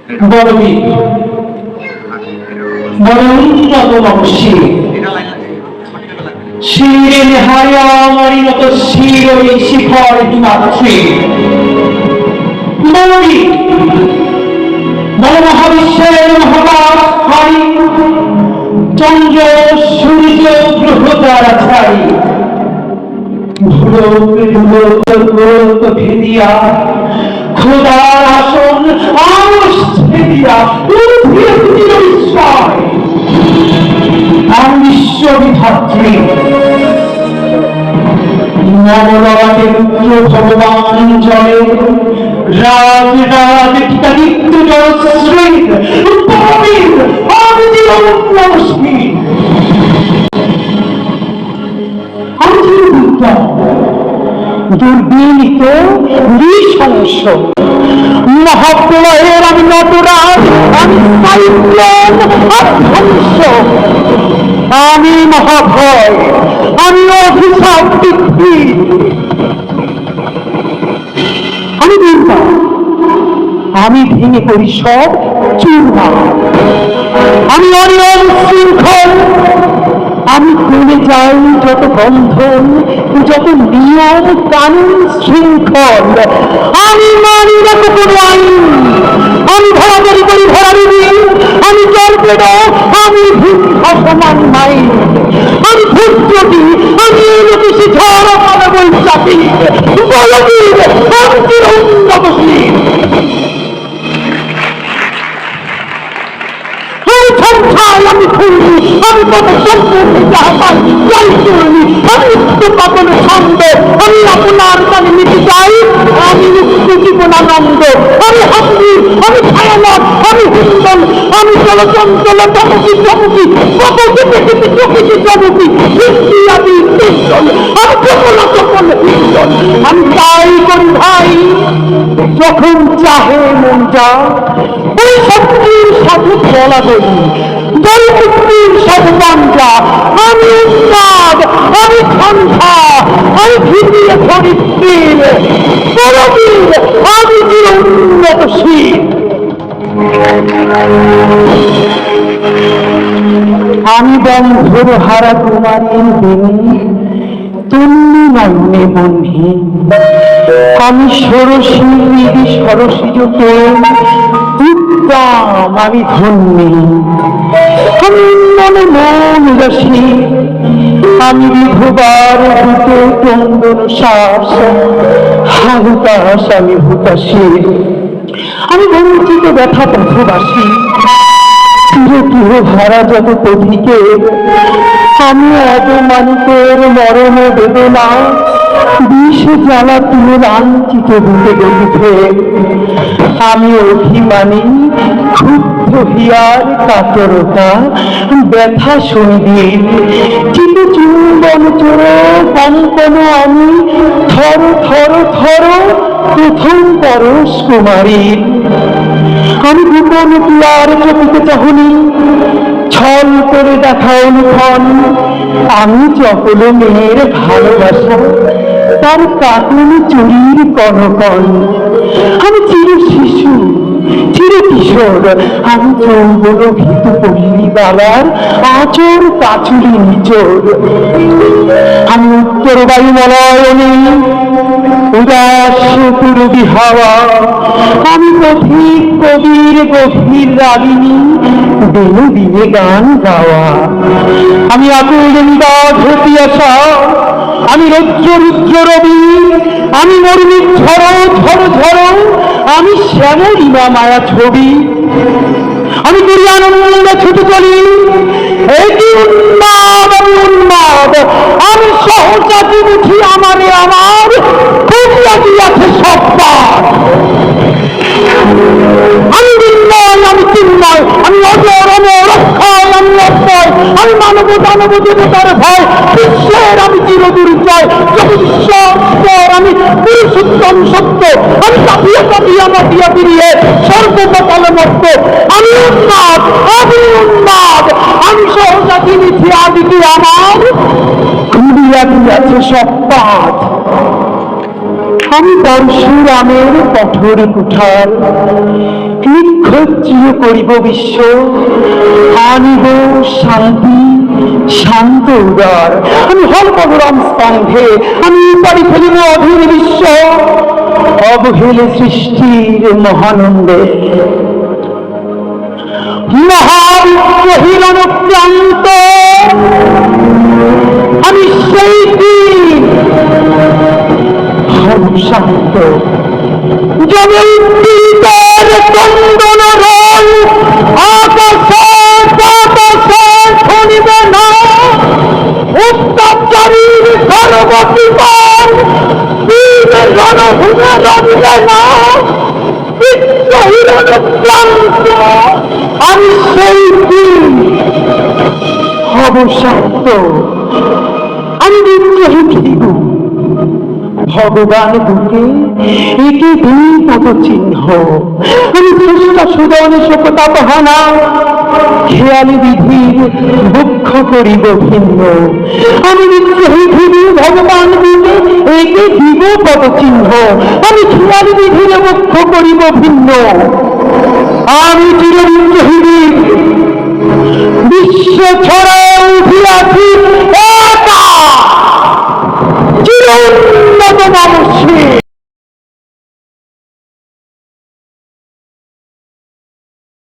বলবীর বড় উন্নত বংশী শিরে নেহারিয়া আমারই মতো শির ওই শিখর হিমাত্রী বলবীর বড় মহাবিশ্বের মহাকাশ হারি চন্দ্র সূর্য গ্রহ দ্বারা ছাড়ি ভেদিয়া খোদার আসন আরশ ছেদিয়া আমি বিশ্ববিধাত্রী নবলগাতে রুদ্র ভগবান জলে রাজ রাজ টিকাদিত্য জয়শ্রী উপবীর আমি জীবনমস্মী আমি জীববিজ্ঞান দুর্বিনীত নৃশংস মহাপ্রলয়ের আমি নটরাজ আমি সাইক্লোন ধ্বংস আমি মহাভয় আমি অভিশাপ পৃথ্বী আমি দুর্গা আমি ভেঙে পড়ি সব চূর্ণা আমি অনিয়ম শৃঙ্খল আমি ভুলে যাই যত বন্ধন যত নিয়ম কানুন শৃঙ্খল আমি মানি না কোনো আইন আমি ধরাধরি করি ধরাধরি আমি জলপেড আমি সমান মাইন আমি ভূত্রটি আমি এলোকেশে ঝড় পাবে বৈশাখী বলবীর আমি চিরউন্নতশীল আমি খুলবি আমি কত সম্পত্তি যাই করবি আমি উত্তপাদনে ছন্দ আমি আপনার কানে নিতে চাই আমি মুক্ত জীবনানন্দ আমি হাসি আমি ছায়ানট আমি হিন্দন আমি চলচঞ্চল চমকি চমকি কত কেটে কেটে চমকি চমকি সৃষ্টি আমি হিন্দন আমি চপল চপল হিন্দন আমি তাই করি ভাই যখন চাহে মন যা ওই শক্তির সাথে বলা করি জলমুক্তির সর্বাঞ্জা আমি উন্মাদ আমি সন্ধ্যা আমি ভিতিয়ে ধরিত্রীর বলবীর আমি চির উন্নতশীল আমি বন্ধুর হারা কুমারীর দিনী তুমি নাইনে বন্ধি আমি ষোড়শী নিধি সরসী জোটে উত্তম আমি ধন্যী আমি মনে মন রসী আমি বিধবার দুটো চন্দন শ্বাস হুতাশ আমি হুতাশী আমি বঞ্চিত ব্যথা পথবাসী চিরটিহ ভাড়া যত পথিকে আমি অপমানিতের মরণ বেদনা বিষ জ্বালা তুলে লাঞ্ছিত বুকে গলিতে আমি অভিমানী ক্ষুব্ধ হিয়ার কাতরতা ব্যথা সঙ্গীত চিত চুম্বন চোর কম্পন আমি থর থর থর প্রথম পরশ কুমারীর আমি গোপন পিয়ার চকিতে চাহনি ছল করে দেখা অনুক্ষণ আমি চপল মেয়ের ভালোবাসা তার কাকুন চুরির কনকন আমি চির শিশু চির কিশোর আমি যৌবন ভীত পল্লী বালার আচর কাচুরি নিচোর আমি উত্তর বায়ুমলয়নে উদাস পূর্বী হাওয়া আমি পথিক কবির গভীর রাগিনী দিনে দিনে গান গাওয়া আমি আকুল নিদাঘ হতিয়াসা আমি রৌদ্র রুদ্র রবি আমি মরুমির ঝড় ঝড় ঝড় আমি শ্যামলিমা মায়া ছবি আমি করি আনন্দে ছুটে চলি এটি উন্মাদ আমি উন্মাদ আমি সহজা উঠি আমারে আমার করিয়া দিয়াছে সব পাপ আমি চিন্ময় আমি চিন্ময় আমি অজর অমর অক্ষয় আমি অক্ষয় আমি মানব দানব দেবতার ভয় বিশ্বের আমি চির দুর্জয় জগদীশ্বর আমি পুরুষোত্তম সত্য আমি কাঁপিয়া কাঁপিয়া মাটিয়া ফিরিয়ে সর্বকপালে মত্ত আমি উন্মাদ আমি সহজাতি নিথি আদিকে আমার খুলিয়া দিয়াছে সব পাঠ আমি পরশুরামের কঠোর কুঠার নিক্ষোভ করিব বিশ্ব, আনিব শান্তি শান্ত উদার। আমি হলকবরম স্তম্ভে, আমি পারি ফেলিব অধীর বিশ্ব, অবহেলে সৃষ্টির মহানন্দে। মহাবিদ্রোহীর অনুক্রান্ত আমি সেই দিন হব শান্ত। জমির তীরের কন্দন রোল আকাশে বাতাসে শুনিবে না, অত্যাচারীর সর্বজীবন বীরের রণভূমে রবিবে না। বিদ্রোহীর অনুক্রান্ত আমি সেই দিন হব শান্ত। আমি বিদ্রোহী ফিরিব ভগবান বুকে, একে দিন পদ চিহ্ন। আমি চেষ্টা সুদনে শোকতাপহানা, খেয়ালি বিধির দুঃখ করিব ভিন্ন। আমি বিদ্রোহী ফিরি ভগবান বুকে, একে দিব পদ চিহ্ন। আমি খেয়ালি বিধির দুঃখ করিব ভিন্ন। আমি চিরবিদ্রোহী বিশ্ব ছড়ায় উঠিয়াছি একা চির উন্নত মানুষের।